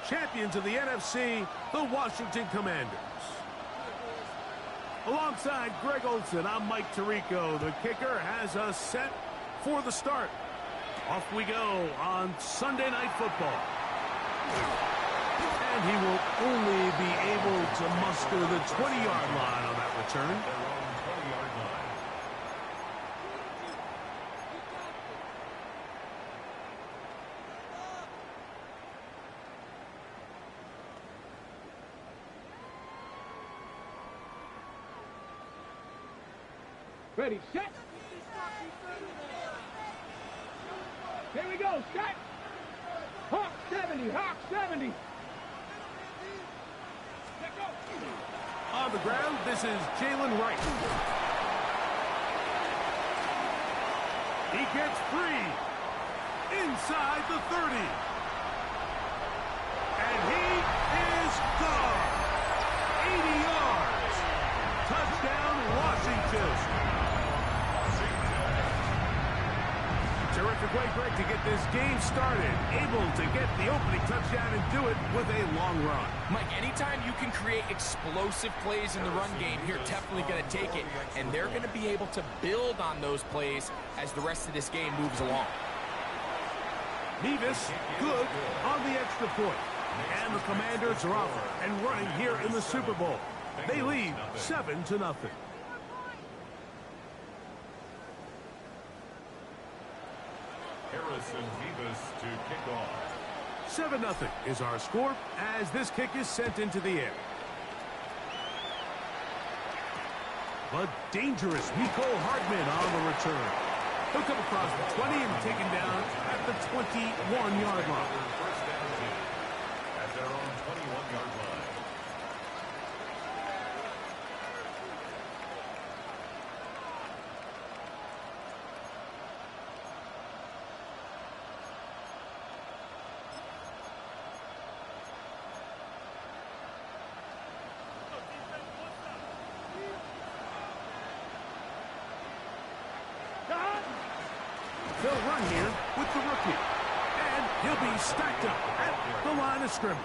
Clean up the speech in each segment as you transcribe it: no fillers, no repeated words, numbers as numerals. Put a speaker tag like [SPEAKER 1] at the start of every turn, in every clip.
[SPEAKER 1] champions of the NFC, the Washington Commanders. Alongside Greg Olson, I'm Mike Tirico. The kicker has us set for the start. Off we go on Sunday Night Football. And he will only be able to muster the 20-yard line on that return.
[SPEAKER 2] Ready, set. Here we go, set. Hawk 70, Hawk 70.
[SPEAKER 1] On the ground, this is Jalen Wright. He gets free inside the 30. And he is gone. 80 yards. Touchdown, Washington. Terrific way, Greg, to get this game started. Able to get the opening touchdown and do it with a long run.
[SPEAKER 3] Mike, anytime you can create explosive plays in the run game, you're definitely going to take it. And they're going to be able to build on those plays as the rest of this game moves along.
[SPEAKER 1] Nevis, good on the extra point. And the Commanders are off and running here in the Super Bowl. They lead 7-0.
[SPEAKER 4] Harrison Nevis to kick off.
[SPEAKER 1] 7-0 is our score as this kick is sent into the air. But dangerous Nicole Hardman on the return. He'll come across the 20 and taken down at the 21-yard line.
[SPEAKER 4] First down team at their own 21-yard line.
[SPEAKER 1] They'll run here with the rookie. And he'll be stacked up at the line of scrimmage.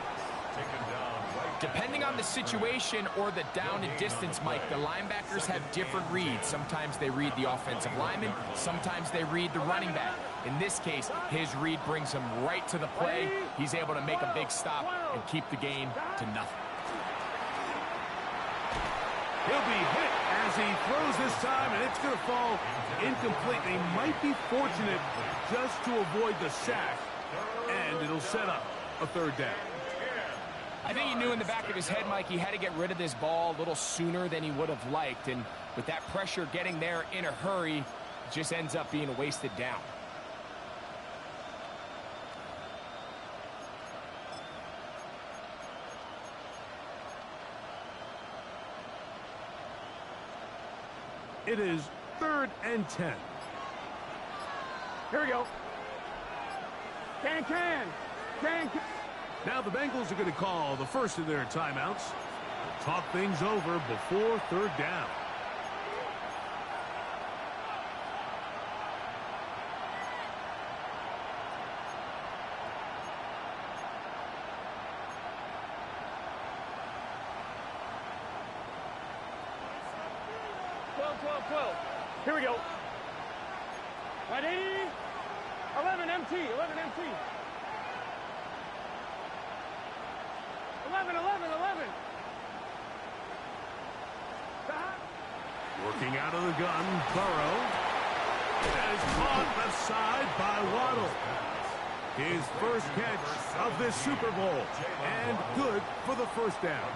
[SPEAKER 3] Depending on the situation or the down and distance, Mike, the linebackers have different reads. Sometimes they read the offensive lineman. Sometimes they read the running back. In this case, his read brings him right to the play. He's able to make a big stop and keep the game to nothing.
[SPEAKER 1] He'll be hit as he throws this time, and it's going to fall incomplete. They might be fortunate just to avoid the sack, and it'll set up a third down.
[SPEAKER 3] I think he knew in the back of his head, Mike, he had to get rid of this ball a little sooner than he would have liked, and with that pressure getting there in a hurry, it just ends up being a wasted down.
[SPEAKER 1] It is 3rd and 10.
[SPEAKER 2] Here we go. Can.
[SPEAKER 1] Now the Bengals are going to call the first of their timeouts. They'll talk things over before third down.
[SPEAKER 2] Here we go. Ready? 11 MT. 11.
[SPEAKER 1] Working out of the gun, Burrow. That is caught left side by Waddle. His first catch of this Super Bowl. And good for the first down.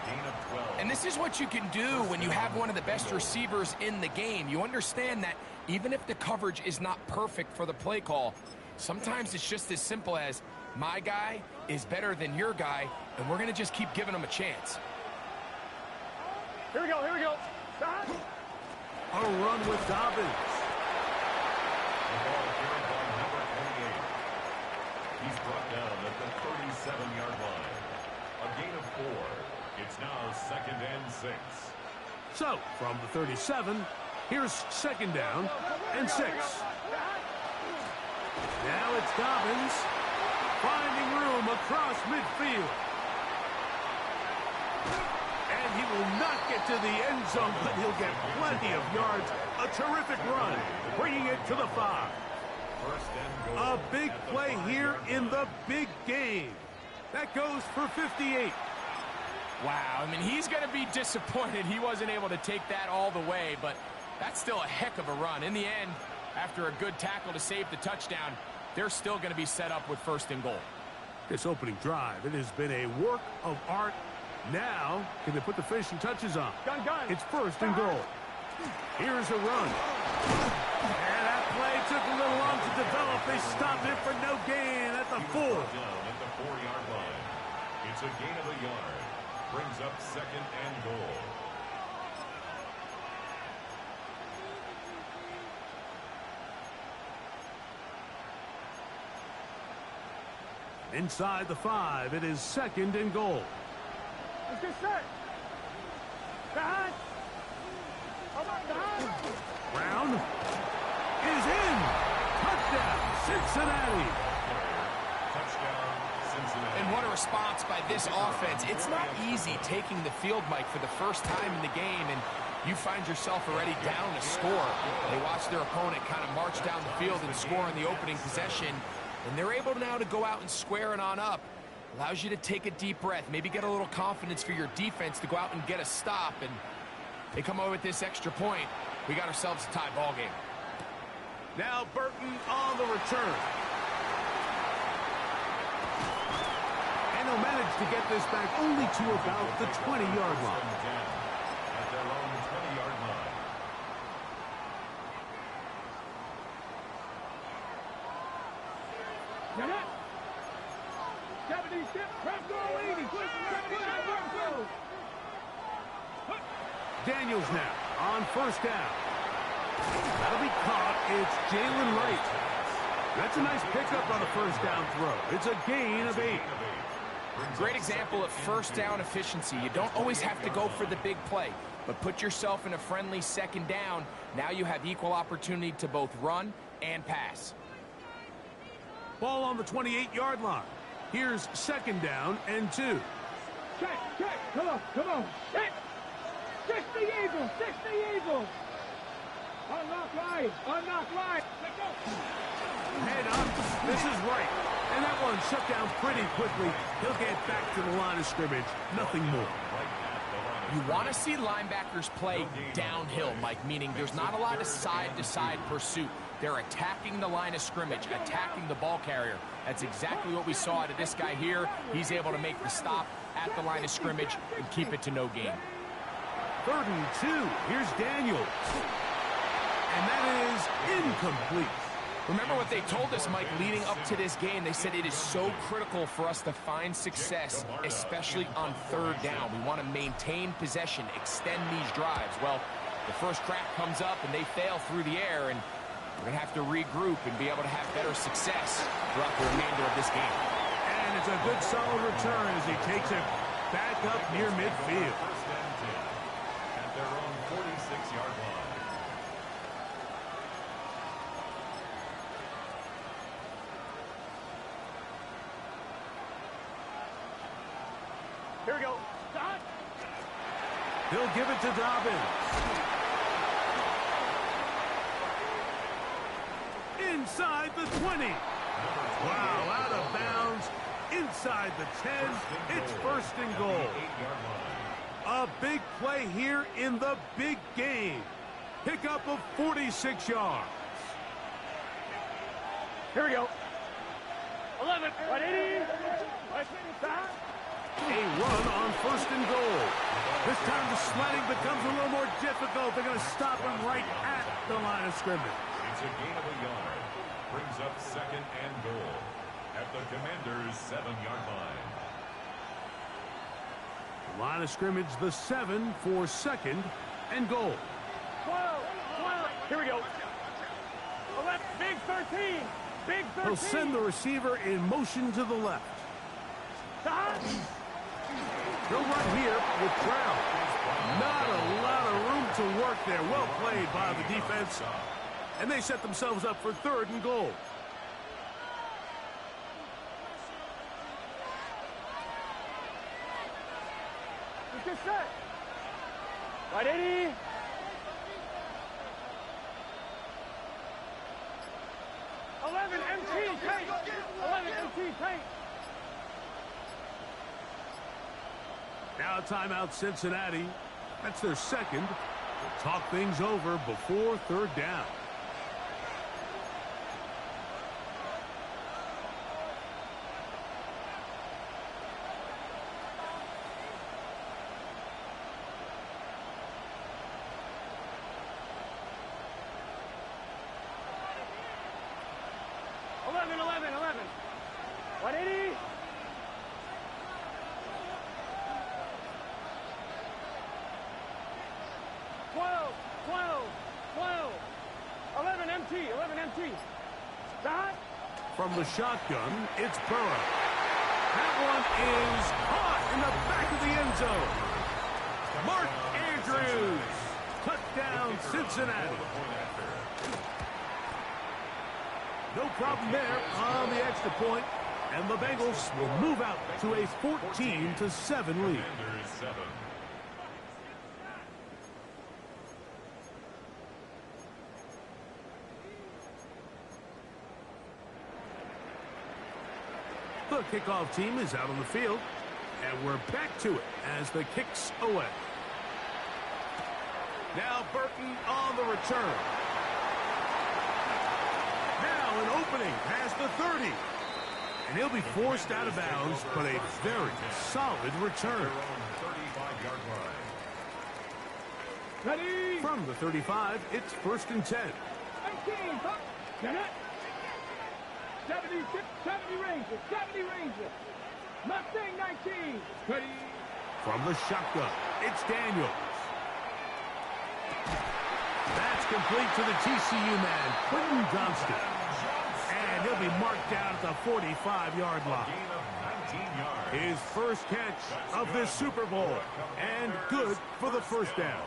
[SPEAKER 3] And this is what you can do when you have one of the best receivers in the game. You understand that even if the coverage is not perfect for the play call, sometimes it's just as simple as my guy is better than your guy, and we're going to just keep giving him a chance.
[SPEAKER 2] Here we go. Stop.
[SPEAKER 1] A run with Dobbins.
[SPEAKER 4] He's brought down at the 37-yard line. A gain of 4. It's now 2nd and 6.
[SPEAKER 1] So, from the 37, here's 2nd down and 6. Now it's Dobbins finding room across midfield. And he will not get to the end zone, but he'll get plenty of yards. A terrific run, bringing it to the 5. A big play here in the big game. That goes for 58.
[SPEAKER 3] Wow, I mean, he's going to be disappointed he wasn't able to take that all the way, but that's still a heck of a run. In the end, after a good tackle to save the touchdown, they're still going to be set up with 1st and goal.
[SPEAKER 1] This opening drive, it has been a work of art. Now, can they put the finishing touches on?
[SPEAKER 2] Gun.
[SPEAKER 1] It's 1st and goal. Here's a run. And that play took a little long to develop. They stopped it for no gain at the 4.
[SPEAKER 4] Down at the 4-yard line. It's a gain of a yard. Brings up 2nd and goal.
[SPEAKER 1] Inside the 5, it is 2nd and goal.
[SPEAKER 2] Let's get set. Behind.
[SPEAKER 1] Brown is in. Touchdown, Cincinnati.
[SPEAKER 4] Touchdown, Cincinnati.
[SPEAKER 3] And what a response by this offense. It's not easy taking the field, Mike, for the first time in the game, and you find yourself already down a score. They watch their opponent kind of march down the field and score on the opening possession, and they're able now to go out and square it on up. Allows you to take a deep breath, maybe get a little confidence for your defense to go out and get a stop, and they come over with this extra point. We got ourselves a tie ball game.
[SPEAKER 1] Now Burton on the return. And he'll manage to get this back only to about the 20-yard line.
[SPEAKER 4] At their own 20-yard line.
[SPEAKER 2] Get it. 70 step, press goal 80. 75 goal.
[SPEAKER 1] Daniels now on 1st down. That'll be caught. It's Jalen Wright. That's a nice pickup on a 1st down throw. It's a gain of 8.
[SPEAKER 3] Great example of 1st down efficiency. You don't always have to go for the big play, but put yourself in a friendly 2nd down. Now you have equal opportunity to both run and pass.
[SPEAKER 1] Ball on the 28-yard line. Here's 2nd down and 2.
[SPEAKER 2] Check. Come on. Check. 60 Eagles. Unlock line. Let's go.
[SPEAKER 1] Head up. This is right. And that one shut down pretty quickly. He'll get back to the line of scrimmage. Nothing more.
[SPEAKER 3] You want to see linebackers play downhill, Mike, meaning there's not a lot of side-to-side pursuit. They're attacking the line of scrimmage, attacking the ball carrier. That's exactly what we saw out of this guy here. He's able to make the stop at the line of scrimmage and keep it to no gain.
[SPEAKER 1] 3rd and 2. Here's Daniels. And that is incomplete.
[SPEAKER 3] Remember what they told us, Mike, leading up to this game. They said it is so critical for us to find success, especially on 3rd down. We want to maintain possession, extend these drives. Well, the first crack comes up and they fail through the air, and we're going to have to regroup and be able to have better success throughout the remainder of this game.
[SPEAKER 1] And it's a good solid return as he takes it back up near midfield.
[SPEAKER 4] 1st and 10 at their own 46-yard line.
[SPEAKER 2] Here we go.
[SPEAKER 1] He'll give it to Dobbins. Inside the 20. Wow, out of bounds. Inside the 10. It's 1st and goal. A big play here in the big game. Pickup of 46 yards.
[SPEAKER 2] Here we go. 11. 180.
[SPEAKER 1] A run on 1st and goal. This time the sledding becomes a little more difficult. They're going to stop him right at the line of scrimmage.
[SPEAKER 4] It's a gain of a yard. Brings up 2nd and goal at the Commanders' 7-yard line.
[SPEAKER 1] The line of scrimmage, the 7 for 2nd and goal.
[SPEAKER 2] 12. Here we go. 11. Big 13. Big 13.
[SPEAKER 1] He'll send the receiver in motion to the left. He'll run here with Brown. Not a lot of room to work there. Well played by the defense. And they set themselves up for 3rd and goal.
[SPEAKER 2] get set. Right, 80. MT, paint. 11 MT, paint.
[SPEAKER 1] Now timeout Cincinnati. That's their second. They'll talk things over before third down.
[SPEAKER 2] What 80? Stop.
[SPEAKER 1] From the shotgun, it's Burrow. That one is caught in the back of the end zone. Mark Andrews. Touchdown, Cincinnati. No problem there on the extra point, and the Bengals will move out to a 14-7 lead. The kickoff team is out on the field, and we're back to it as the kick's away. Now Burton on the return. Now an opening past the 30. And he'll be forced out of bounds, but a very solid return.
[SPEAKER 2] Ready?
[SPEAKER 1] From the 35, it's 1st and 10.
[SPEAKER 2] 19, get it. 70 Ranger, 70 Ranger. Mustang 19. Ready?
[SPEAKER 1] From the shotgun, it's Daniels. That's complete to the TCU man, Quentin Johnston. And he'll be marked down at the 45-yard line. His first catch of this Super Bowl, and good for the first down.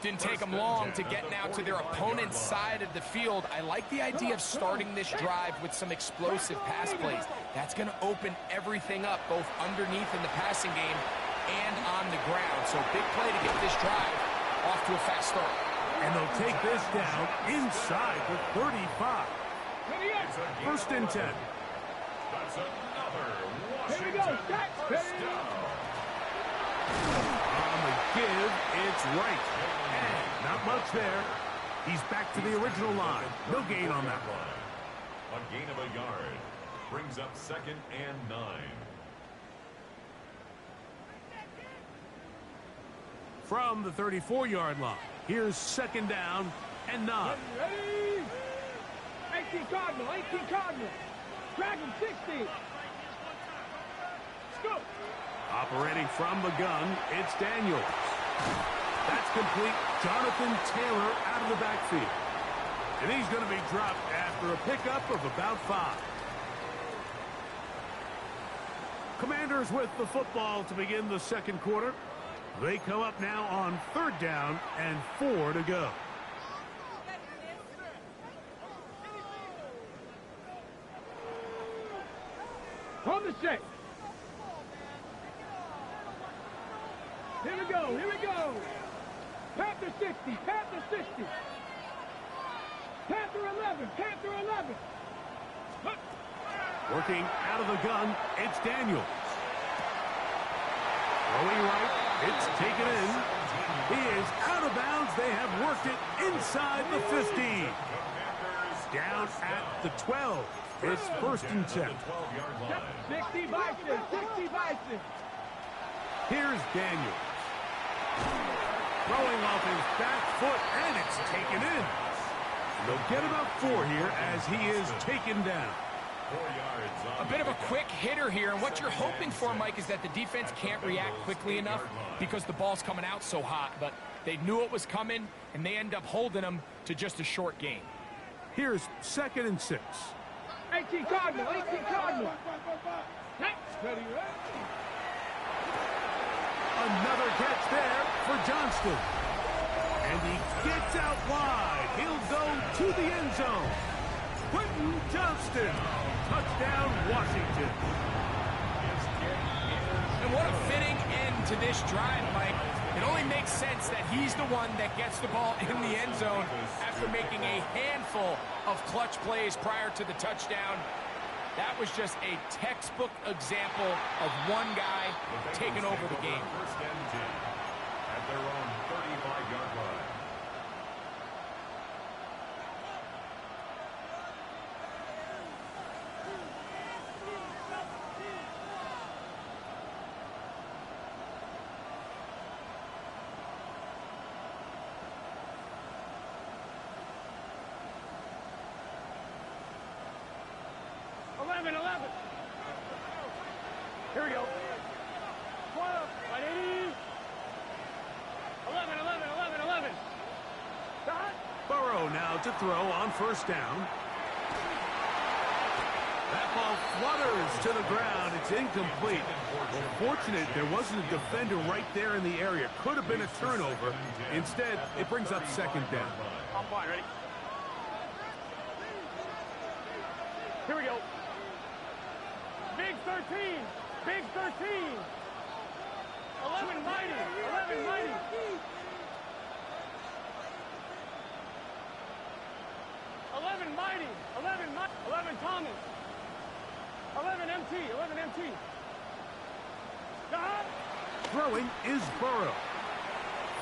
[SPEAKER 3] Didn't take them long to get now to their opponent's side of the field. I like the idea of starting this drive with some explosive pass plays. That's going to open everything up, both underneath in the passing game and on the ground. So big play to get this drive off to a fast start.
[SPEAKER 1] And they'll take this down inside the 35. 1st and 10.
[SPEAKER 4] That's another
[SPEAKER 2] Here we go,
[SPEAKER 4] first down.
[SPEAKER 1] On the give, it's right. And not much there. He's back to the original line. No gain on that one.
[SPEAKER 4] A gain of a yard brings up 2nd and 9.
[SPEAKER 1] From the 34-yard line, here's 2nd down and 9.
[SPEAKER 2] Ready? 18 Cardinal, 18 Cardinal. Dragon 60. Scoop.
[SPEAKER 1] Operating from the gun, it's Daniels. That's complete. Jonathan Taylor out of the backfield. And he's going to be dropped after a pickup of about 5. Commanders with the football to begin the second quarter. They come up now on 3rd down and 4 to go.
[SPEAKER 2] Hold the shape. Here we go, here we go. Panther 60, Panther 60. Panther 11, Panther 11.
[SPEAKER 1] Working out of the gun, it's Daniels. Throwing right, it's taken in. He is out of bounds. They have worked it inside the 15. Down at the 12. It's 1st and 10.
[SPEAKER 2] 60 Bison, 60 Bison.
[SPEAKER 1] Here's Daniels. Throwing off his back foot, and it's taken in. They'll get about 4 here as he is taken down.
[SPEAKER 3] A bit of a quick hitter here, and what you're hoping for, Mike, is that the defense can't react quickly enough because the ball's coming out so hot, but they knew it was coming, and they end up holding them to just a short gain.
[SPEAKER 1] Here's 2nd and 6.
[SPEAKER 2] 18 Cardinal, 18 Cardinal. Ready,
[SPEAKER 1] Another catch there for Johnston. And he gets out wide. He'll go to the end zone. Quentin Johnston. Touchdown, Washington.
[SPEAKER 3] And what a fitting end to to this drive, Mike, it only makes sense that he's the one that gets the ball in the end zone after making a handful of clutch plays prior to the touchdown. That was just a textbook example of one guy taking over the game.
[SPEAKER 4] First and 10 at their own 35-yard line.
[SPEAKER 2] Here we go. 12, 180. 11, 11, 11, 11. Stop.
[SPEAKER 1] Burrow now to throw on first down. That ball flutters to the ground. It's incomplete. Well, fortunate there wasn't a defender right there in the area. Could have been a turnover. Instead, it brings up second down.
[SPEAKER 2] I'm fine. Ready? Here we go. Big 13. Big 13. 11 mighty. 11 mighty. 11 mighty. 11 mighty. 11 Thomas. 11 MT. 11 MT. Stop.
[SPEAKER 1] Throwing is Burrow.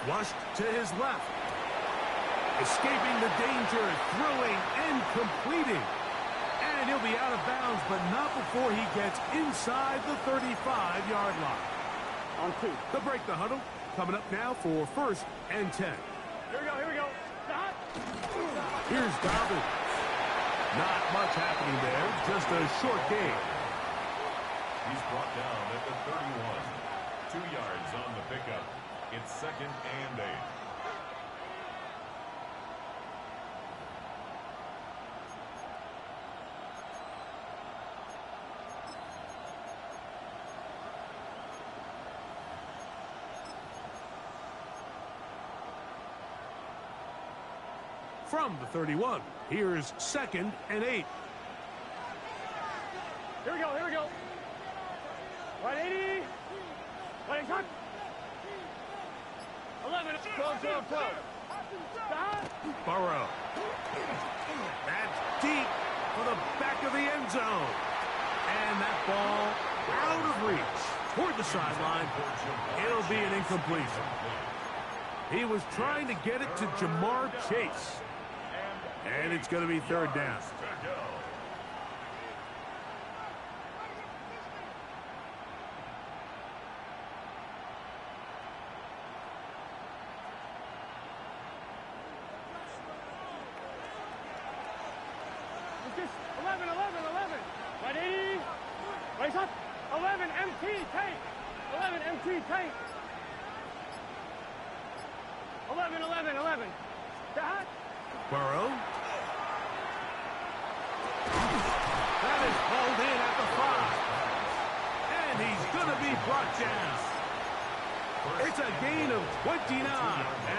[SPEAKER 1] Flushed to his left. Escaping the danger, throwing and completing. And he'll be out of bounds, but not before he gets inside the 35-yard line.
[SPEAKER 2] On 2.
[SPEAKER 1] They'll break the huddle. Coming up now for first and 10.
[SPEAKER 2] Here we go, here we go. Stop.
[SPEAKER 1] Here's Dobbins. Not much happening there, just a short gain.
[SPEAKER 4] He's brought down at the 31. 2 yards on the pickup. It's second and 8.
[SPEAKER 1] From the 31, here's second and 8.
[SPEAKER 2] Here we go, here we go. 180. 20 cut. 11. 12, 12, 12. Stop.
[SPEAKER 1] Burrow. That's deep for the back of the end zone. And that ball out of reach toward the sideline. It'll be an incompletion. He was trying to get it to Jamar Chase. And it's going to be third down.
[SPEAKER 2] It's just 11, 11, 11. 180. Race up. 11 MT tank. 11 MT tank. 11, 11, 11. Stop.
[SPEAKER 1] Burrow. That is pulled in at the 5. And he's going to be brought down. It's a gain of 29,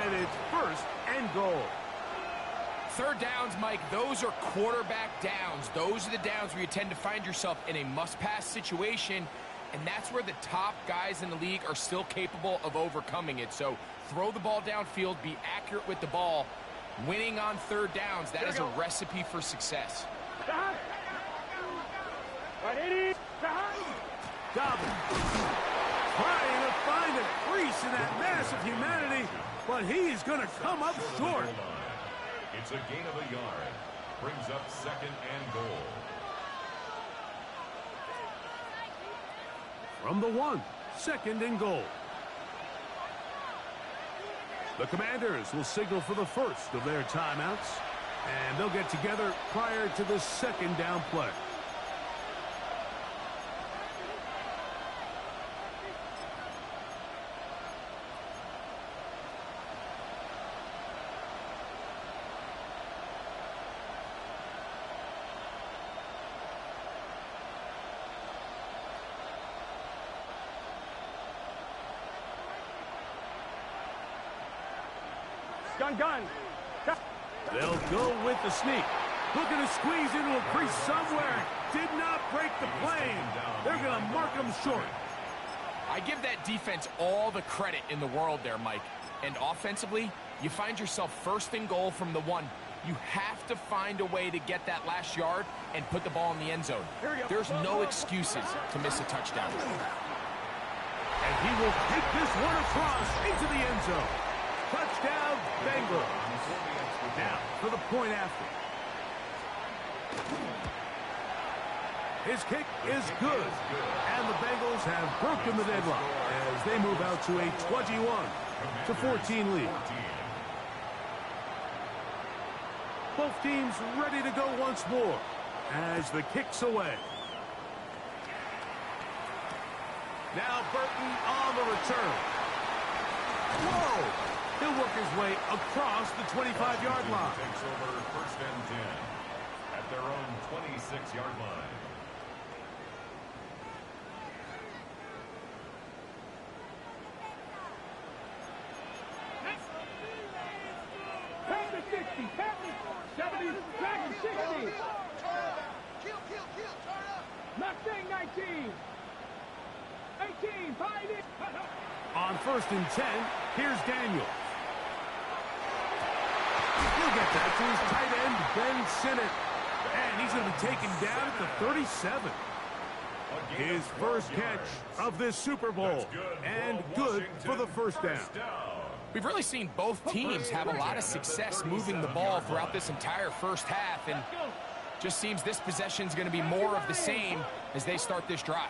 [SPEAKER 1] and it's first and goal.
[SPEAKER 3] Third downs, Mike, those are quarterback downs. Those are the downs where you tend to find yourself in a must-pass situation, and that's where the top guys in the league are still capable of overcoming it. So throw the ball downfield, be accurate with the ball. Winning on third downs, that is a recipe for success.
[SPEAKER 2] Stop. 180. Stop.
[SPEAKER 1] Dobbins trying to find a crease in that mass of humanity, but he's going to come up short.
[SPEAKER 4] It's a gain of a yard. Brings up second and goal.
[SPEAKER 1] From the 1, second and goal. The Commanders will signal for the first of their timeouts, and they'll get together prior to the second down play.
[SPEAKER 2] Gun.
[SPEAKER 1] They'll go with the sneak. Looking to squeeze into a crease somewhere. Did not break the plane. They're going to mark him short.
[SPEAKER 3] I give that defense all the credit in the world there, Mike. And offensively, you find yourself first and goal from the 1. You have to find a way to get that last yard and put the ball in the end zone. There's no excuses to miss a touchdown.
[SPEAKER 1] And he will take this one across into the end zone. Touchdown, Bengals. Now for the point after. His kick is good. And the Bengals have broken the deadlock as they move out to a 21-14 lead. Both teams ready to go once more as the kick's away. Now Burton on the return. Whoa! He'll work his way across the 25-yard line.
[SPEAKER 4] Takes over first and 10 at their own 26-yard line.
[SPEAKER 2] Pass the 60, pass the 70, drag the 60. Mustang 19. 18, find it.
[SPEAKER 1] On first and 10, here's Daniels. He'll get that to his tight end, Ben Sinnott. And he's going to be taken down at the 37. His first catch of this Super Bowl. And good for the first down.
[SPEAKER 3] We've really seen both teams have a lot of success moving the ball throughout this entire first half. And just seems this possession is going to be more of the same as they start this drive.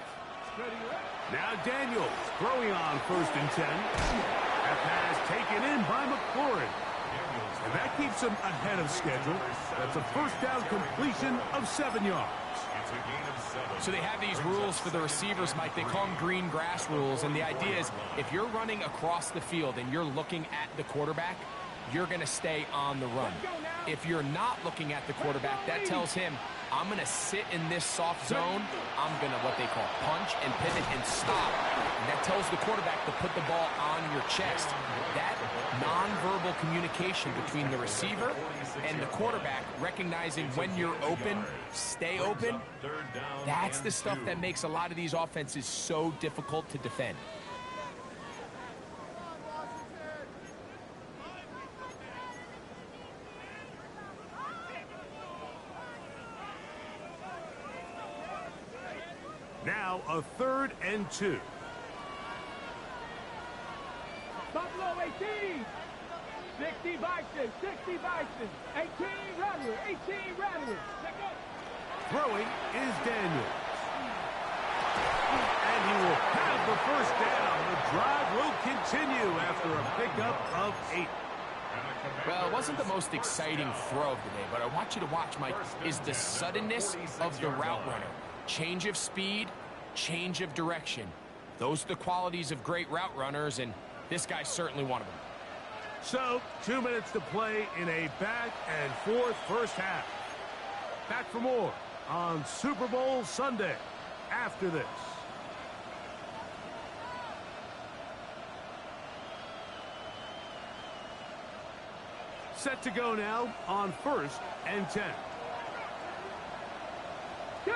[SPEAKER 1] Now Daniels throwing on first and 10. That pass taken in by McLaurin. And that keeps him ahead of schedule. That's a first down completion of 7 yards.
[SPEAKER 3] So they have these rules for the receivers, Mike. They call them green grass rules. And the idea is if you're running across the field and you're looking at the quarterback, you're going to stay on the run. If you're not looking at the quarterback, that tells him, I'm going to sit in this soft zone. I'm going to, what they call, punch and pivot and stop. And that tells the quarterback to put the ball on your chest. That nonverbal communication between the receiver and the quarterback, recognizing when you're open, stay open, that's the stuff that makes a lot of these offenses so difficult to defend.
[SPEAKER 1] Now a 3rd and 2.
[SPEAKER 2] Buffalo 18. 60 Bison, 60 Bison. 18 Rattler, 18 Rattler.
[SPEAKER 1] Throwing is Daniels. And he will have the first down. The drive will continue after a pickup of 8.
[SPEAKER 3] Well, it wasn't the most exciting throw of the day, but I want you to watch, Mike, is the suddenness of the route runner. Change of speed, change of direction. Those are the qualities of great route runners, and this guy's certainly one of them.
[SPEAKER 1] So, 2 minutes to play in a back-and-forth first half. Back for more on Super Bowl Sunday after this. Set to go now on first and 10.
[SPEAKER 2] Go!
[SPEAKER 1] A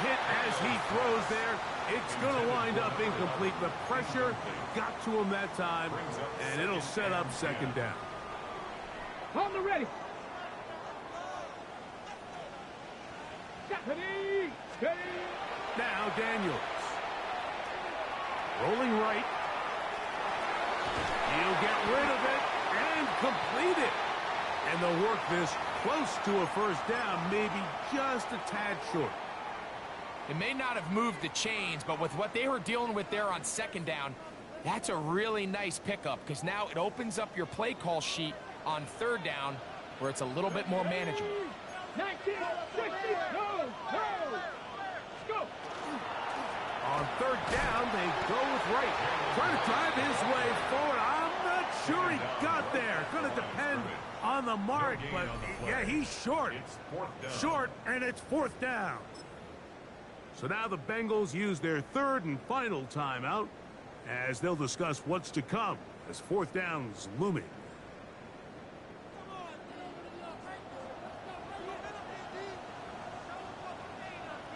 [SPEAKER 1] hit as he throws there. It's going to wind up incomplete. The pressure got to him that time, and it'll set up second down.
[SPEAKER 2] On the ready. Ready. Ready.
[SPEAKER 1] Now Daniels. Rolling right. He'll get rid of it and complete it. And they'll work this close to a first down, maybe just a tad short.
[SPEAKER 3] It may not have moved the chains, but with what they were dealing with there on second down, that's a really nice pickup because now it opens up your play call sheet on third down where it's a little bit more manageable.
[SPEAKER 2] 19, 60, go, go, go.
[SPEAKER 1] On third down, they go with Wright. Trying to drive his way forward. I'm not sure he got there. Going to depend on the mark, but yeah, he's short. Short, and it's fourth down. So now the Bengals use their third and final timeout as they'll discuss what's to come as fourth down's looming.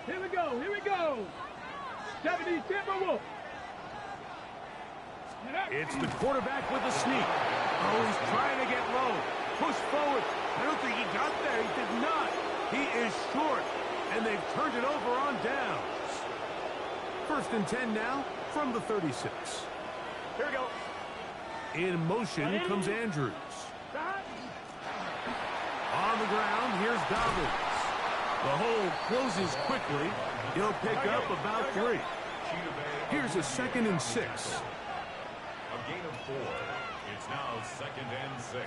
[SPEAKER 2] Here we go, here we go. go. 70, Timberwolves.
[SPEAKER 1] It's the quarterback with the sneak. Oh, he's trying to get low. Push forward. I don't think he got there. He did not. He is short, and they've turned it over on downs. 1st and 10 now from the 36.
[SPEAKER 2] Here we go.
[SPEAKER 1] In motion comes Andrews. On the ground, here's Dobbins. The hole closes quickly. He'll pick up about 3. Here's a 2nd and 6.
[SPEAKER 4] A gain of 4. It's now 2nd and 6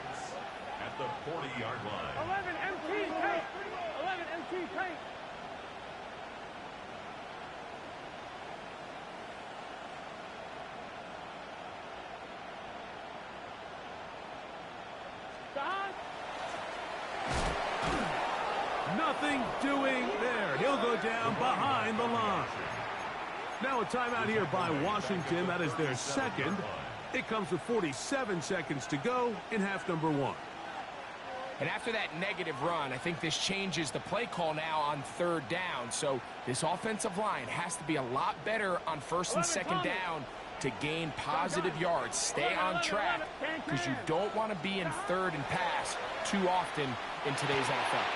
[SPEAKER 4] at the 40-yard line.
[SPEAKER 2] 11 MT tank. 11 MT tank.
[SPEAKER 1] Nothing doing there. He'll go down behind the line. Now a timeout here by Washington. That is their 2nd. It comes with 47 seconds to go in half number 1.
[SPEAKER 3] And after that negative run, I think this changes the play call now on 3rd down. So this offensive line has to be a lot better on 1st and 2nd down to gain positive yards. Stay on track because you don't want to be in 3rd and pass too often in today's NFL.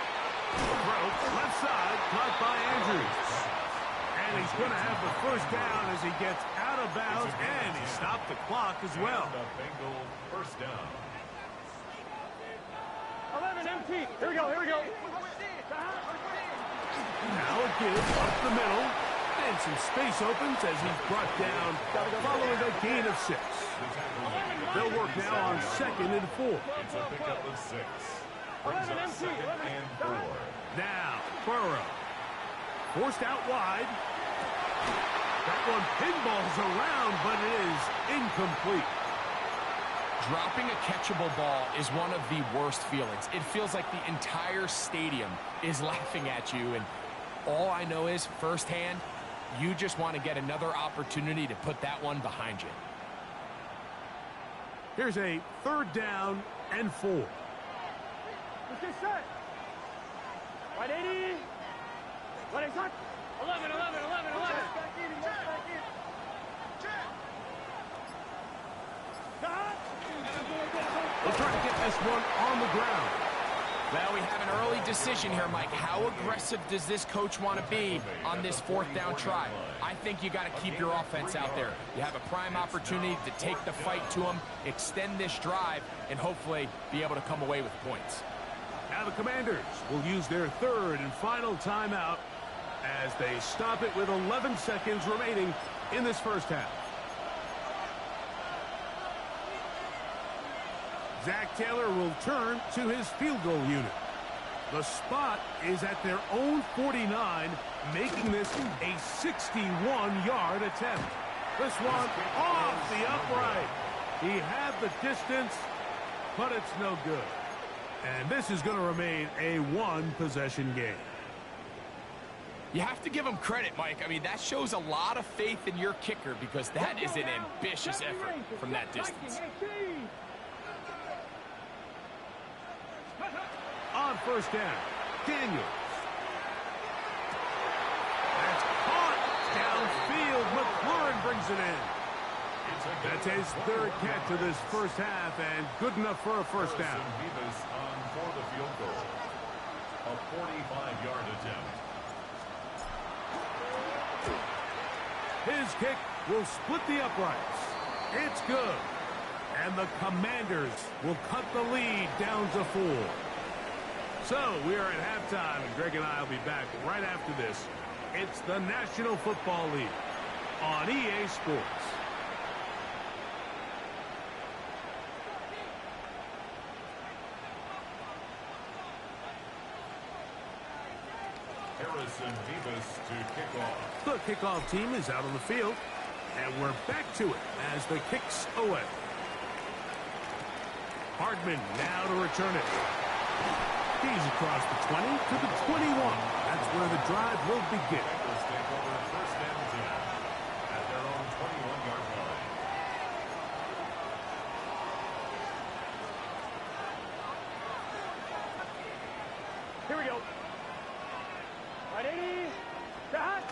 [SPEAKER 1] Left side, caught by Andrews. And he's going to have the 1st down as he gets out of bounds, and he stopped the clock as well.
[SPEAKER 4] The Bengals 1st down.
[SPEAKER 2] 11 MT. Here we go, here we go.
[SPEAKER 1] Now a give up the middle, and some space opens as he's brought down following a gain of 6. They'll work now on 2nd and 4.
[SPEAKER 4] It's a pickup of 6. Brings up 2nd and 4.
[SPEAKER 1] Now, Burrow. Forced out wide. That one pinballs around, but it is incomplete.
[SPEAKER 3] Dropping a catchable ball is one of the worst feelings. It feels like the entire stadium is laughing at you, and all I know is firsthand, you just want to get another opportunity to put that one behind you.
[SPEAKER 1] Here's a 3rd down and 4.
[SPEAKER 2] Let's get set. Right 80. Right shot. 11, 11, 11, 11. Back in, back in.
[SPEAKER 1] We'll try to get this one on the ground.
[SPEAKER 3] Well, we have an early decision here, Mike. How aggressive does this coach want to be on this 4th down try? I think you got to keep your offense out there. You have a prime opportunity to take the fight to them, extend this drive, and hopefully be able to come away with points.
[SPEAKER 1] Now the Commanders will use their 3rd and final timeout as they stop it with 11 seconds remaining in this 1st half. Zach Taylor will turn to his field goal unit. The spot is at their own 49, making this a 61-yard attempt. This one off the upright. He had the distance, but it's no good. And this is going to remain a 1-possession game.
[SPEAKER 3] You have to give him credit, Mike. I mean, that shows a lot of faith in your kicker because that is an ambitious effort from that distance.
[SPEAKER 1] On 1st down, Daniels. That's caught downfield. McLaurin brings it in. That's his 3rd catch of this 1st half, and good enough for a 1st down.
[SPEAKER 4] On for the field goal. A 45-yard attempt.
[SPEAKER 1] His kick will split the uprights. It's good. And the Commanders will cut the lead down to 4. So we are at halftime, and Greg and I will be back right after this. It's the National Football League on EA Sports.
[SPEAKER 4] Harrison Vivas to kick off.
[SPEAKER 1] The kickoff team is out on the field, and we're back to it as the kick's away. Hardman now to return it. He's across the 20 to the 21. That's where the drive will begin.
[SPEAKER 4] Bengals take over 1st and 10 at their own 21-yard line.
[SPEAKER 2] Here we go. Right 80. Shot.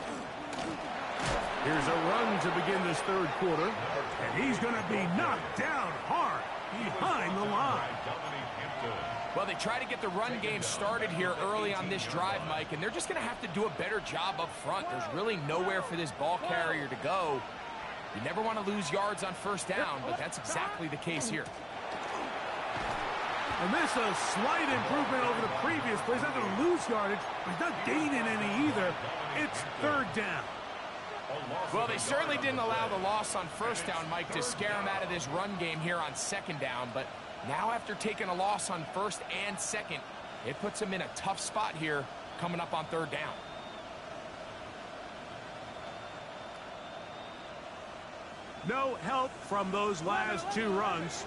[SPEAKER 1] Here's a run to begin this third quarter. And he's going to be knocked down hard behind the line.
[SPEAKER 3] Well, they try to get the run game started here early on this drive, Mike, and they're just going to have to do a better job up front. There's really nowhere for this ball carrier to go. You never want to lose yards on first down, but that's exactly the case here.
[SPEAKER 1] And this a slight improvement over the previous play. He's not going to lose yardage, but he's not gaining any either. It's third down.
[SPEAKER 3] Well, they certainly didn't allow the loss on first down, Mike, to scare him out of this run game here on second down. But now after taking a loss on first and second, it puts him in a tough spot here coming up on third down.
[SPEAKER 1] No help from those last two runs.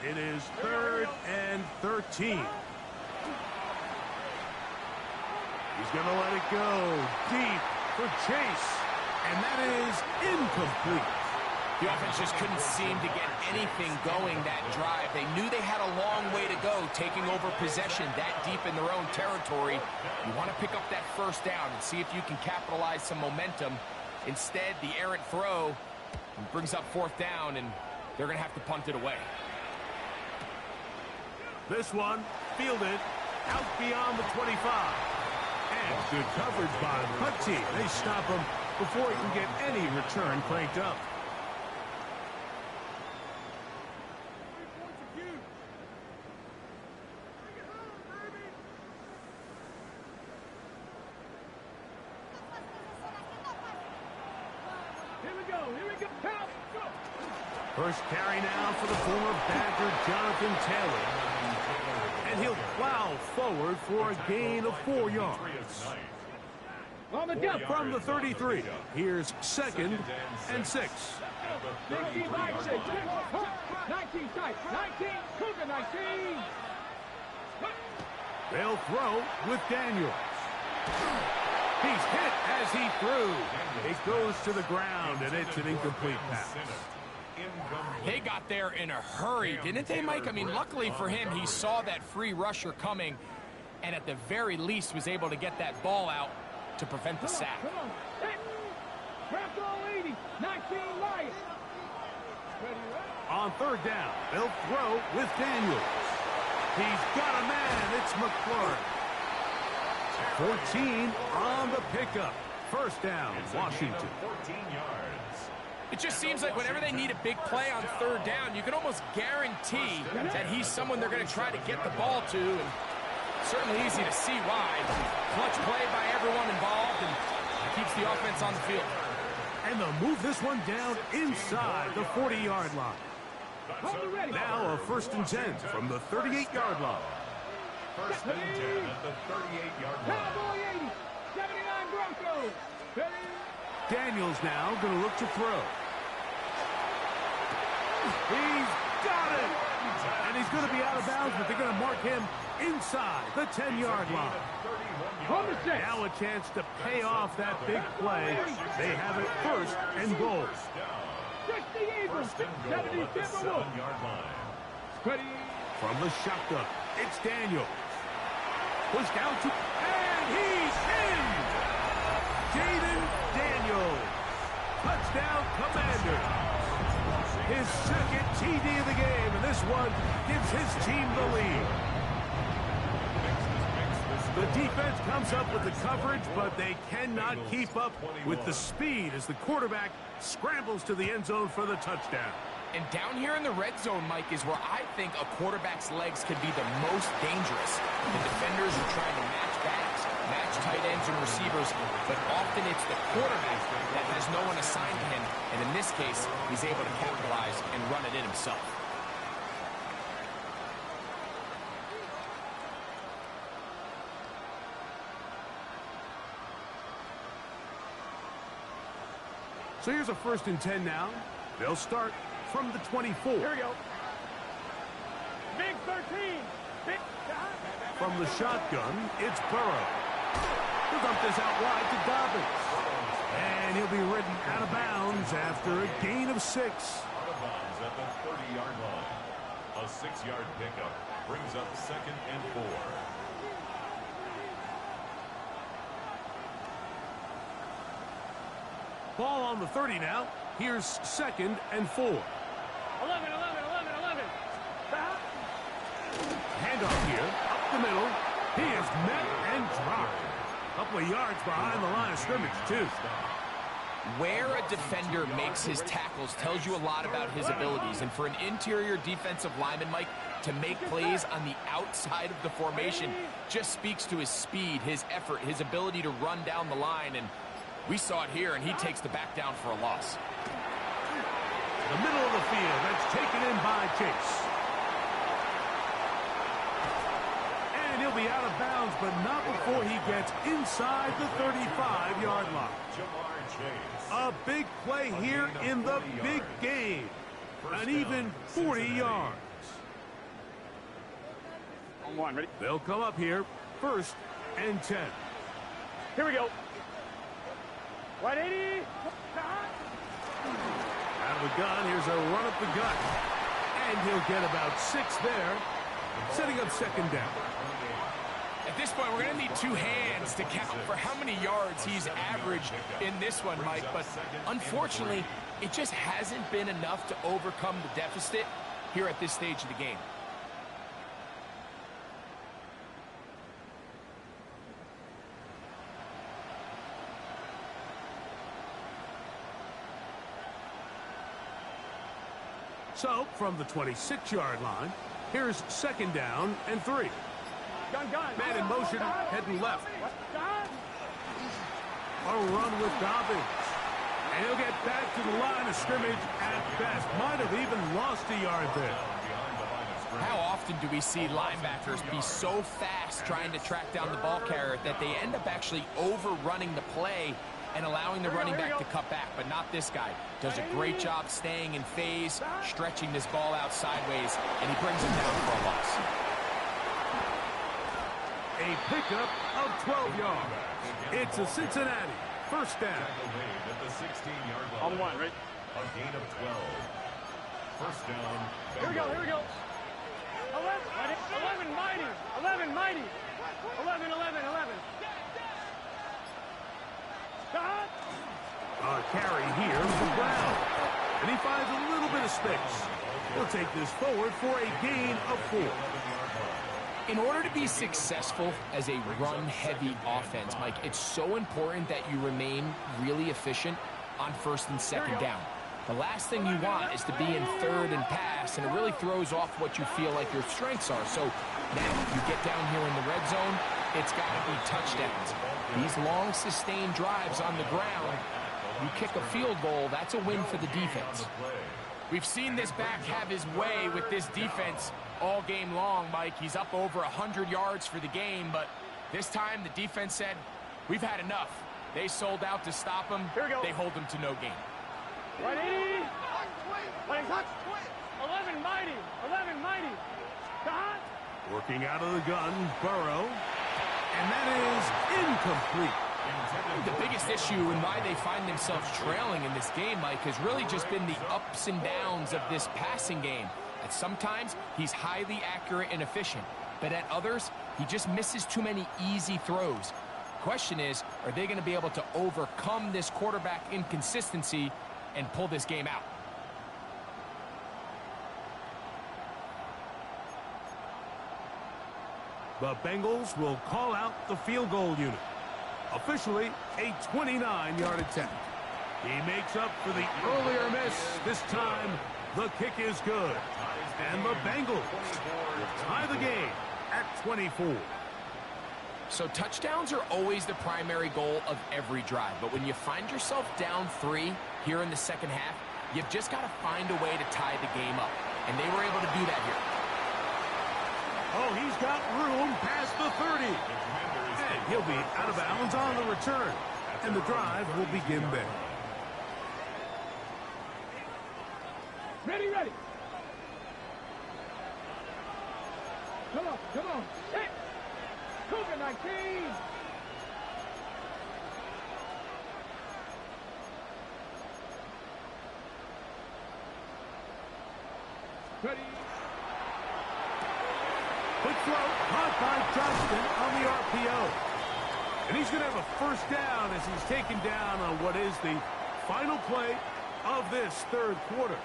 [SPEAKER 1] It is 3rd and 13. He's going to let it go deep for Chase. And that is incomplete.
[SPEAKER 3] The offense just couldn't seem to get anything going that drive. They knew they had a long way to go taking over possession that deep in their own territory. You want to pick up that first down and see if you can capitalize some momentum. Instead, the errant throw brings up fourth down, and they're going to have to punt it away.
[SPEAKER 1] This one fielded out beyond the 25. And good coverage by the punt team. They stop him before he can get any return cranked up.
[SPEAKER 2] Here we go. Help, go.
[SPEAKER 1] First carry now for the former Badger Jonathan Taylor. And he'll plow forward for a gain of 4 yards.
[SPEAKER 2] On the jump.
[SPEAKER 1] From the 33, here's 2nd and 6.
[SPEAKER 2] 19 by 6. 19 tight. 19. Cougar 19.
[SPEAKER 1] They'll throw with Daniels. He's hit as he threw. It goes to the ground, and it's an incomplete pass.
[SPEAKER 3] They got there in a hurry, didn't they, Mike? I mean, luckily for him, he saw that free rusher coming and at the very least was able to get that ball out to prevent the sack.
[SPEAKER 2] Come on. Grab all 80. 19 Lions.
[SPEAKER 1] On third down, they'll throw with Daniels. He's got a man. It's McClure. 14 on the pickup. First down, Washington.
[SPEAKER 4] 14 yards.
[SPEAKER 3] It just seems like whenever they need a big play on third down, you can almost guarantee that he's someone they're going to try to get the ball to. And certainly easy to see why. Clutch play by everyone involved and keeps the offense on the field.
[SPEAKER 1] And they'll move this one down inside the 40-yard line. Now a 1st and 10 from the 38-yard line.
[SPEAKER 4] 1st and 10 at the 38-yard line.
[SPEAKER 2] Cowboy 80. 79 Broncos.
[SPEAKER 1] Daniels now going to look to throw. He's got it! And he's going to be out of bounds, but they're going to mark him inside the 10-yard line. Now a chance to pay off that big play. They have it 1st and goal.
[SPEAKER 4] 1st and goal at the 7-yard line.
[SPEAKER 1] From the shotgun, it's Daniels. Push down to, and he's in! Jaden Daniels. Touchdown, Commander. His 2nd TD of the game, and this one gives his team the lead. The defense comes up with the coverage, but they cannot keep up with the speed as the quarterback scrambles to the end zone for the touchdown.
[SPEAKER 3] And down here in the red zone, Mike, is where I think a quarterback's legs could be the most dangerous. The defenders are trying to match backs, match tight ends and receivers, but often it's the quarterback that has no one assigned to him, and in this case, he's able to capitalize and run it in himself.
[SPEAKER 1] So here's a 1st and 10 now. They'll start from the 24.
[SPEAKER 2] Here we go. Big 13. Big.
[SPEAKER 1] From the shotgun, it's Burrow. He'll dump this out wide to Dobbins. And he'll be ridden out of bounds after a gain of 6.
[SPEAKER 4] Out of bounds at the 30-yard line. A 6-yard pickup brings up 2nd and 4.
[SPEAKER 1] Ball on the 30 now. Here's 2nd and 4.
[SPEAKER 2] 11, 11, 11, 11. Stop.
[SPEAKER 1] Handoff here, up the middle. He is met and dropped. A couple of yards behind the line of scrimmage, too.
[SPEAKER 3] Where a defender makes his tackles tells you a lot about his abilities. And for an interior defensive lineman, Mike, to make plays on the outside of the formation just speaks to his speed, his effort, his ability to run down the line. And we saw it here, and he takes the back down for a loss.
[SPEAKER 1] The middle of the field, that's taken in by Chase. And he'll be out of bounds, but not before he gets inside the 35-yard line. A big play here in the big game. An even 40 yards.
[SPEAKER 2] On 1, ready?
[SPEAKER 1] They'll come up here, 1st and 10.
[SPEAKER 2] Here we go. 180.
[SPEAKER 1] Out of the gun, here's a run up the gut. And he'll get about 6 there, setting up 2nd down.
[SPEAKER 3] At this point, we're going to need 2 hands to count for how many yards he's averaged in this one, Mike. But unfortunately, it just hasn't been enough to overcome the deficit here at this stage of the game.
[SPEAKER 1] So, from the 26-yard line, here's 2nd down and 3.
[SPEAKER 2] Gun.
[SPEAKER 1] Man in motion, heading left. A run with Dobbins. And he'll get back to the line of scrimmage at best. Might have even lost a yard there.
[SPEAKER 3] How often do we see linebackers be so fast trying to track down the ball carrier that they end up actually overrunning the play and allowing the running back to cut back, but not this guy. Does a great job staying in phase, stretching this ball out sideways, and he brings it down for a loss.
[SPEAKER 1] A pickup of 12 yards. It's a Cincinnati 1st down.
[SPEAKER 2] On 1, right?
[SPEAKER 4] A gain of 12. 1st down.
[SPEAKER 2] Here we go. 11 mighty. 11 mighty. 11. Stop.
[SPEAKER 1] A carry here for Brown. And he finds a little bit of space. He'll take this forward for a gain of 4.
[SPEAKER 3] In order to be successful as a run-heavy offense, Mike, it's so important that you remain really efficient on 1st and 2nd down. The last thing you want is to be in 3rd and pass, and it really throws off what you feel like your strengths are. So now you get down here in the red zone, it's got to be touchdowns. These long, sustained drives on the ground, you kick a field goal, that's a win for the defense. We've seen this back have his way with this defense all game long, Mike. He's up over 100 yards for the game, but this time the defense said, we've had enough. They sold out to stop him. They hold him to no gain.
[SPEAKER 2] 180. 11 mighty. 11 mighty. Stop.
[SPEAKER 1] Working out of the gun, Burrow. And that is incomplete.
[SPEAKER 3] The biggest issue and why they find themselves trailing in this game, Mike, has really just been the ups and downs of this passing game. And sometimes he's highly accurate and efficient, but at others, he just misses too many easy throws. Question is, are they going to be able to overcome this quarterback inconsistency and pull this game out?
[SPEAKER 1] The Bengals will call out the field goal unit. Officially, a 29-yard attempt. He makes up for the earlier miss. This time, the kick is good. And the Bengals will tie the game at 24.
[SPEAKER 3] So touchdowns are always the primary goal of every drive. But when you find yourself down 3 here in the second half, you've just got to find a way to tie the game up. And they were able to do that here.
[SPEAKER 1] Oh, he's got room past the 30. And he'll be out of bounds on the return. And the drive will begin there.
[SPEAKER 2] Ready. Come on. Hit. Cougar 19. Ready.
[SPEAKER 1] Quick throw, caught by Johnston on the RPO. And he's going to have a 1st down as he's taken down on what is the final play of this third quarter.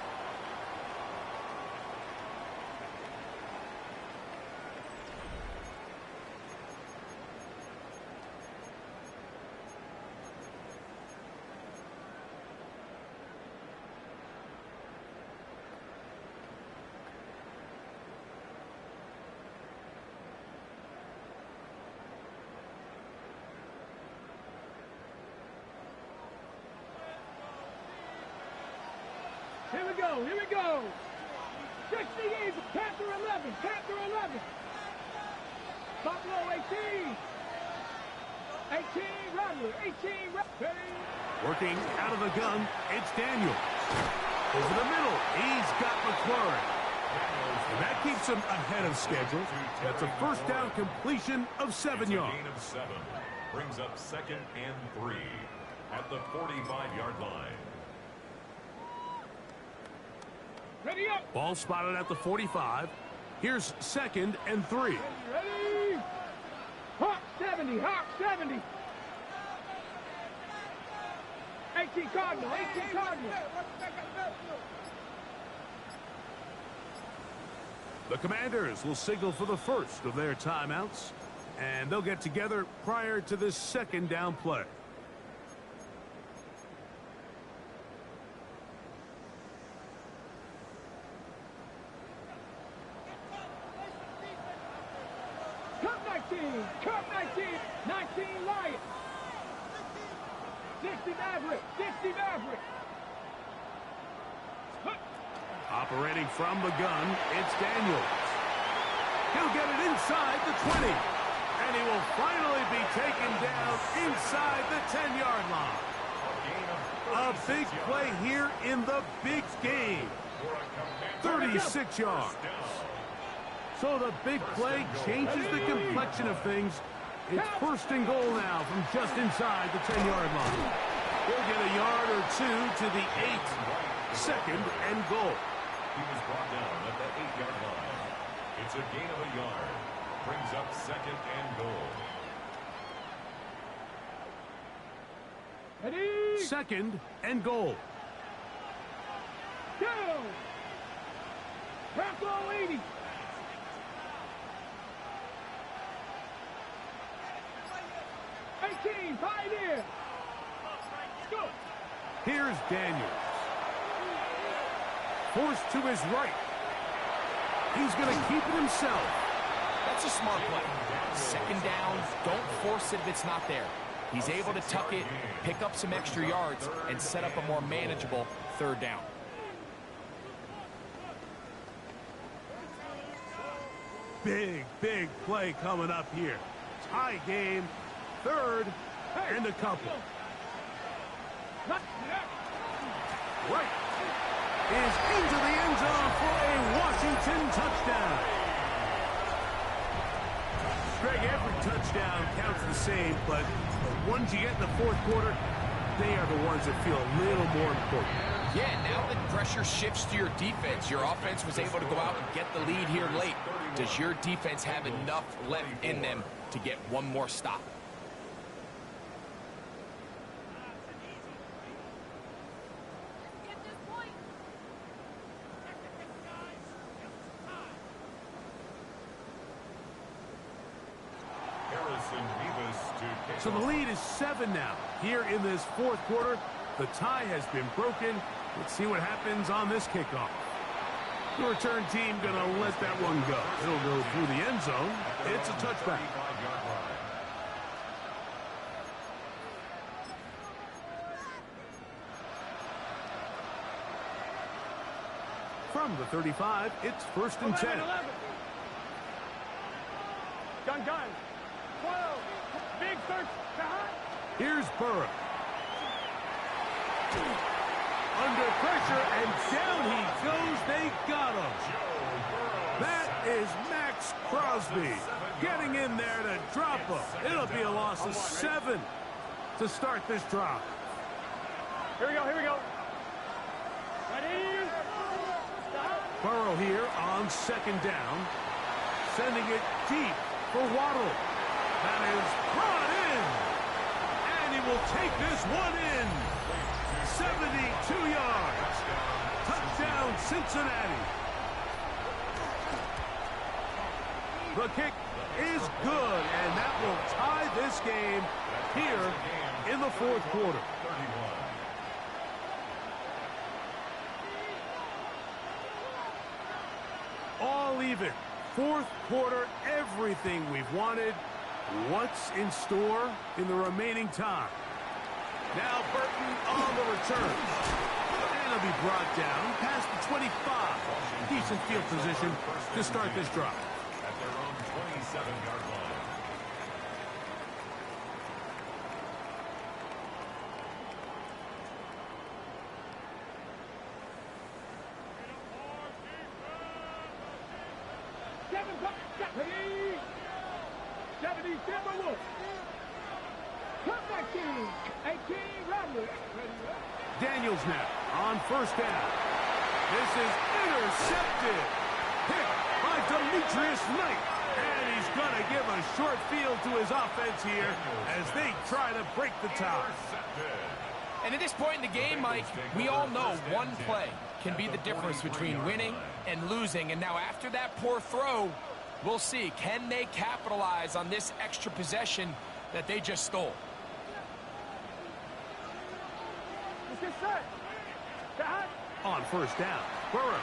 [SPEAKER 2] Here we go, here we go. 60 Eagles, Panther 11, Panther 11. Buffalo 18. 18, Rattler, 18, Rattler.
[SPEAKER 1] Working out of the gun, it's Daniels. Over the middle, he's got McLaurin. And that keeps him ahead of schedule. That's a first down completion of 7 yards.
[SPEAKER 4] Gain of 7 brings up 2nd and 3 at the 45-yard line.
[SPEAKER 2] Ready up.
[SPEAKER 1] Ball spotted at the 45. Here's 2nd and 3.
[SPEAKER 2] Ready. Hawk 70, Hawk 70. 18 Cardinal, 18 Cardinal.
[SPEAKER 1] The Commanders will signal for the first of their timeouts, and they'll get together prior to this 2nd down play.
[SPEAKER 2] Cup 19, 19 Lions. 60 Maverick, 60 Maverick.
[SPEAKER 1] Operating from the gun, it's Daniels. He'll get it inside the 20. And he will finally be taken down inside the 10-yard line. A big play here in the big game. 36 yards. So the big play changes the complexion of things. It's 1st and goal now from just inside the 10-yard line. He'll get a yard or 2 to the 8. 2nd and goal.
[SPEAKER 4] He was brought down at the 8-yard line. It's a gain of a yard. Brings up 2nd and goal.
[SPEAKER 2] Ready.
[SPEAKER 1] 2nd and goal.
[SPEAKER 2] Go. Buffalo 80. 18, Pioneer. Go.
[SPEAKER 1] Here's Daniels. Forced to his right. He's going to keep it himself.
[SPEAKER 3] That's a smart play. 2nd down, don't force it if it's not there. He's able to tuck it, pick up some extra yards, and set up a more manageable 3rd down.
[SPEAKER 1] Big play coming up here. Tie game, 3rd and a couple. Right is into the end zone for a Washington touchdown. Greg, every touchdown counts the same, but the ones you get in the 4th quarter, they are the ones that feel a little more important.
[SPEAKER 3] Yeah, now that pressure shifts to your defense, your offense was able to go out and get the lead here late. Does your defense have enough left in them to get one more stop?
[SPEAKER 1] So the lead is 7 now. Here in this 4th quarter, the tie has been broken. Let's see what happens on this kickoff. The return team going to let that one go. It'll go through the end zone. It's a touchback. From the 35, it's 1st and 10.
[SPEAKER 2] 11. Gun. 12. Big search.
[SPEAKER 1] Here's Burrow. Under pressure, and down he goes. They got him. That is Max Crosby getting in there to drop him. It'll be a loss of 7 to start this drive.
[SPEAKER 2] Here we go. Ready?
[SPEAKER 1] Burrow here on 2nd down. Sending it deep for Waddle. That is brought in. And he will take this one in. 7 touchdown, Cincinnati. The kick is good, and that will tie this game here in the fourth quarter. All even. Fourth quarter, everything we've wanted. What's in store in the remaining time? Now Burton on the return. And he'll be brought down past the 25. Decent field position to start this drive.
[SPEAKER 4] At their own 27-yard line.
[SPEAKER 1] Daniels now on first down. This is intercepted. Picked by Demetrius Knight. And he's going to give a short field to his offense here as they try to break the tie.
[SPEAKER 3] And at this point in the game, Mike, we all know one play can be the difference between winning and losing. And now after that poor throw, we'll see, can they capitalize on this extra possession that they just stole?
[SPEAKER 1] On first down, Burrow.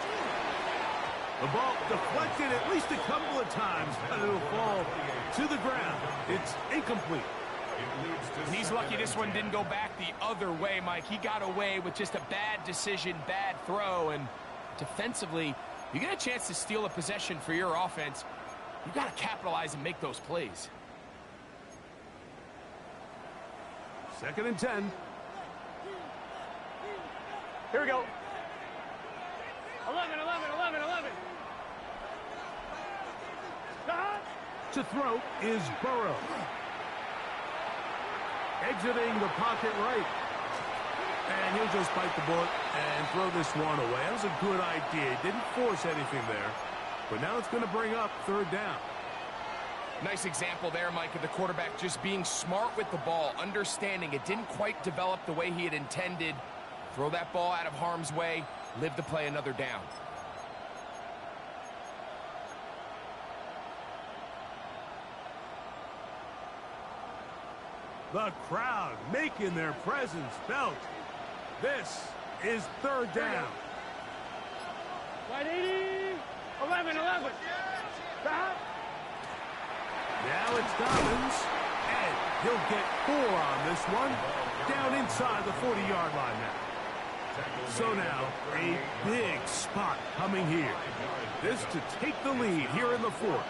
[SPEAKER 1] The ball deflected at least a couple of times, but it'll fall to the ground. It's incomplete.
[SPEAKER 3] And he's lucky this one didn't go back the other way, Mike. He got away with just a bad decision, bad throw, and defensively, you get a chance to steal a possession for your offense. You've got to capitalize and make those plays.
[SPEAKER 1] 2nd and 10.
[SPEAKER 2] Here we go. 11, 11, 11, 11.
[SPEAKER 1] To throw is Burrow. Exiting the pocket right. And he'll just bite the bullet and throw this one away. That was a good idea. Didn't force anything there. But now it's going to bring up 3rd down.
[SPEAKER 3] Nice example there, Mike, of the quarterback just being smart with the ball, understanding it didn't quite develop the way he had intended. Throw that ball out of harm's way, live to play another down.
[SPEAKER 1] The crowd making their presence felt. This is 3rd down.
[SPEAKER 2] Right 80, 11, 11. Stop.
[SPEAKER 1] Now it's Dobbins, and he'll get 4 on this one, down inside the 40-yard line now. So now, a big spot coming here. This to take the lead here in the 4th.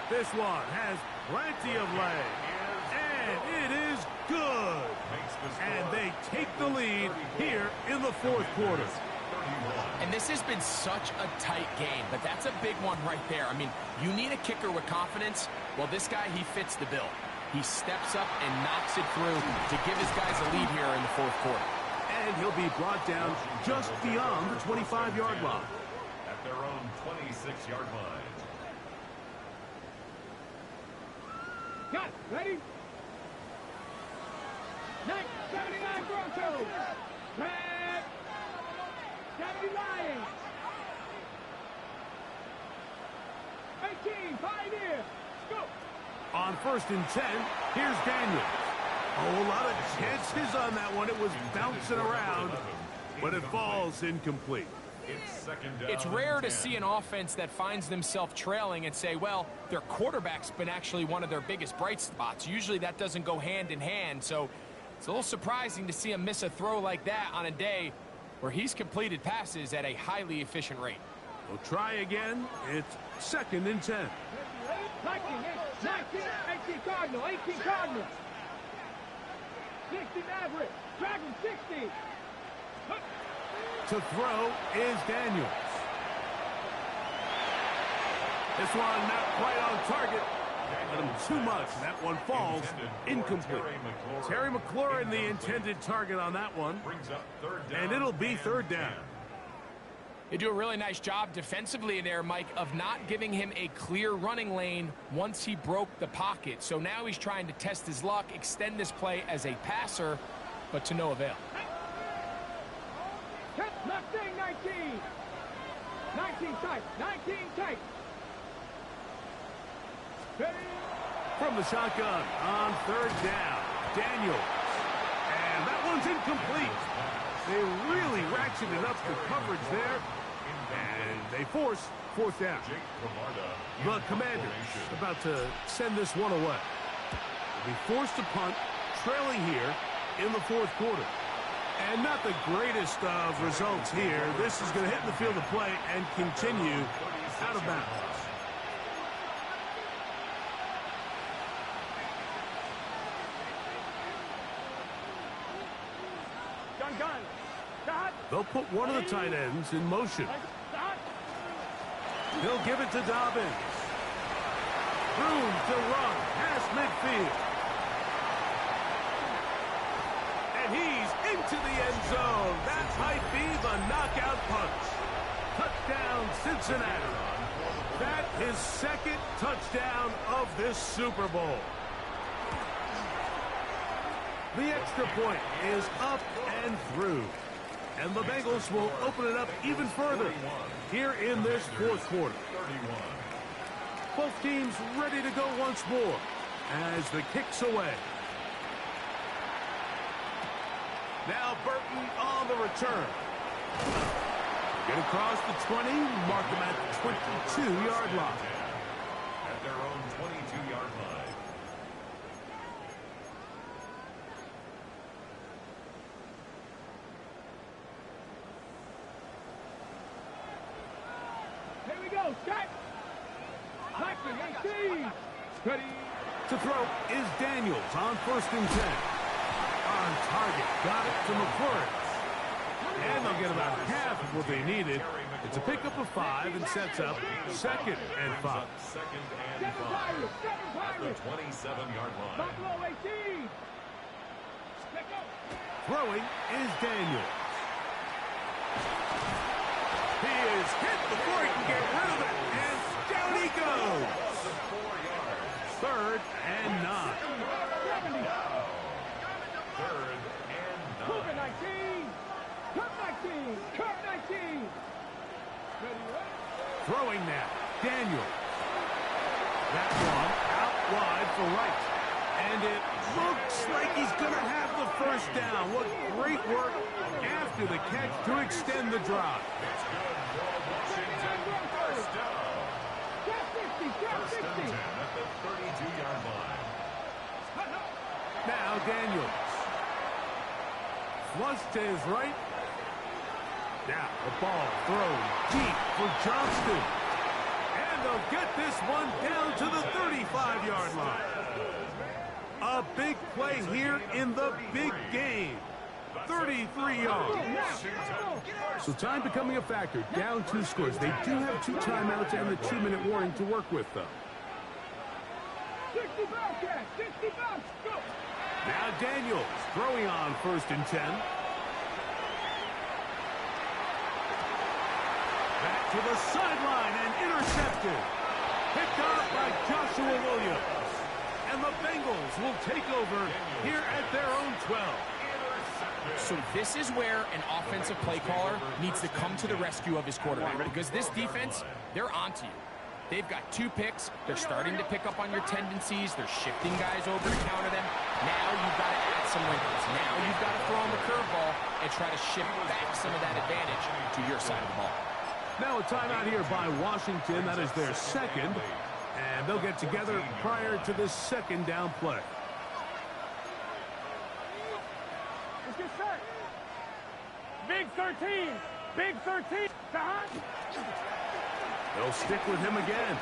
[SPEAKER 1] This one has plenty of leg, and it is good. And they take the lead here in the 4th quarter.
[SPEAKER 3] And this has been such a tight game, but that's a big one right there. I mean, you need a kicker with confidence. Well, this guy, he fits the bill. He steps up and knocks it through to give his guys a lead here in the 4th quarter.
[SPEAKER 1] And he'll be brought down just beyond the 25-yard line.
[SPEAKER 4] At their own 26-yard line.
[SPEAKER 2] Got it. Ready? 79 Broncos. Red. 79. 18 Pioneers. Go.
[SPEAKER 1] On 1st and 10, here's Daniels. Oh, a lot of chances on that one. It was bouncing around, but it falls incomplete.
[SPEAKER 3] It's rare to see an offense that finds themselves trailing and say, well, their quarterback's been actually one of their biggest bright spots. Usually that doesn't go hand in hand, so it's a little surprising to see him miss a throw like that on a day where he's completed passes at a highly efficient rate.
[SPEAKER 1] We'll try again. It's 2nd and 10.
[SPEAKER 2] 19, 18 Cardinal, 18 Cardinal. 60 Maverick, Dragon 60.
[SPEAKER 1] To throw is Daniels. This one not quite on target. Let him too much, and that one falls incomplete. Terry McLaurin, the intended target on that one. And it'll be 3rd down.
[SPEAKER 3] They do a really nice job defensively there, Mike, of not giving him a clear running lane once he broke the pocket. So now he's trying to test his luck, extend this play as a passer, but to no avail.
[SPEAKER 2] Left thing, 19. 19 tight. 19 tight.
[SPEAKER 1] From the shotgun on third down, Daniels. And that one's incomplete. They really ratcheted up the coverage there. And they force fourth down. The Commanders about to send this one away. They'll be forced to punt, trailing here in the fourth quarter. And not the greatest of results here. This is going to hit the field of play and continue out of bounds. They'll put one of the tight ends in motion. He'll give it to Dobbins. Room to run past midfield. And he's into the end zone. That might be the knockout punch. Touchdown, Cincinnati. That is second touchdown of this Super Bowl. The extra point is up and through. And the Bengals will open it up even further here in this fourth quarter. Both teams ready to go once more as the kick's away. Now Burton on the return. Get across the 20, mark them at the 22-yard line.
[SPEAKER 4] At their own 22-yard line.
[SPEAKER 2] Set. 18. Ready.
[SPEAKER 1] To throw is Daniels on 1st and 10. On target. Got it to McClure. And they'll get about half of what they needed. It's a pickup of 5 and sets up 2nd and 5.
[SPEAKER 4] 2nd and 5. At the 27-yard line.
[SPEAKER 2] Buffalo 18.
[SPEAKER 1] Throwing is Daniels. He is hit before he can get rid of it, and down he goes. 3rd and 9.
[SPEAKER 4] 3rd and 9.
[SPEAKER 2] Cover 19. Cover 19. Cover 19.
[SPEAKER 1] Throwing now, Daniels. That one out wide for right. And it looks like he's going to have the first down. What great work after the catch to extend the drive.
[SPEAKER 4] It's good for Washington. First down. First and 10 at the 32-yard line.
[SPEAKER 1] Now Daniels. Flush to his right. Now the ball thrown deep for Johnston. And they'll get this one down to the 35-yard line. A big play here in the big game. 33 yards. So time becoming a factor. Down 2 scores. They do have 2 timeouts and the 2-minute warning to work with, though.
[SPEAKER 2] 60 bucks. Go.
[SPEAKER 1] Now Daniels throwing on 1st and 10. Back to the sideline and intercepted. Picked off by Joshua Williams. And the Bengals will take over here at their own 12.
[SPEAKER 3] So this is where an offensive play caller needs to come to the rescue of his quarterback, because this defense, they're onto you. They've got 2 picks. They're starting to pick up on your tendencies. They're shifting guys over to counter them. Now you've got to add some wrinkles. Now you've got to throw on the curveball and try to shift back some of that advantage to your side of the ball.
[SPEAKER 1] Now a timeout here by Washington. That is their 2nd. And they'll get together prior to this 2nd down play.
[SPEAKER 2] Let's get set. Big 13. Big 13.
[SPEAKER 1] They'll stick with him again.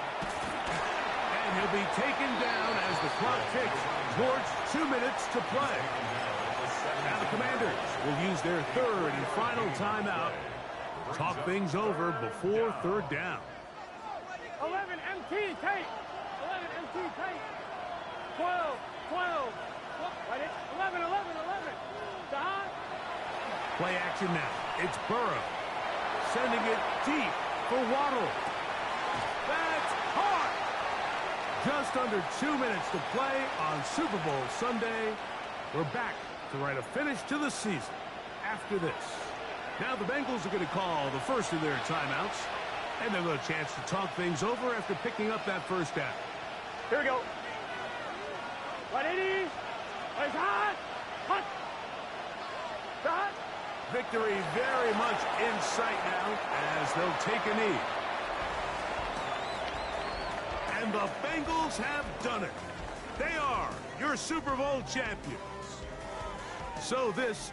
[SPEAKER 1] And he'll be taken down as the clock ticks towards 2 minutes to play. Now the Commanders will use their 3rd and final timeout. Talk things over before 3rd down.
[SPEAKER 2] 11 MT tape. 11 MT tape. 12. 11.
[SPEAKER 1] Play action now. It's Burrow. Sending it deep for Waddle. That's hard. Just under 2 minutes to play on Super Bowl Sunday. We're back to write a finish to the season after this. Now the Bengals are going to call the first of their timeouts. And they'll have a chance to talk things over after picking up that first down.
[SPEAKER 2] Here we go. 180. Right hot. Hot. Hot.
[SPEAKER 1] Victory very much in sight now as they'll take a knee. And the Bengals have done it. They are your Super Bowl champions. So this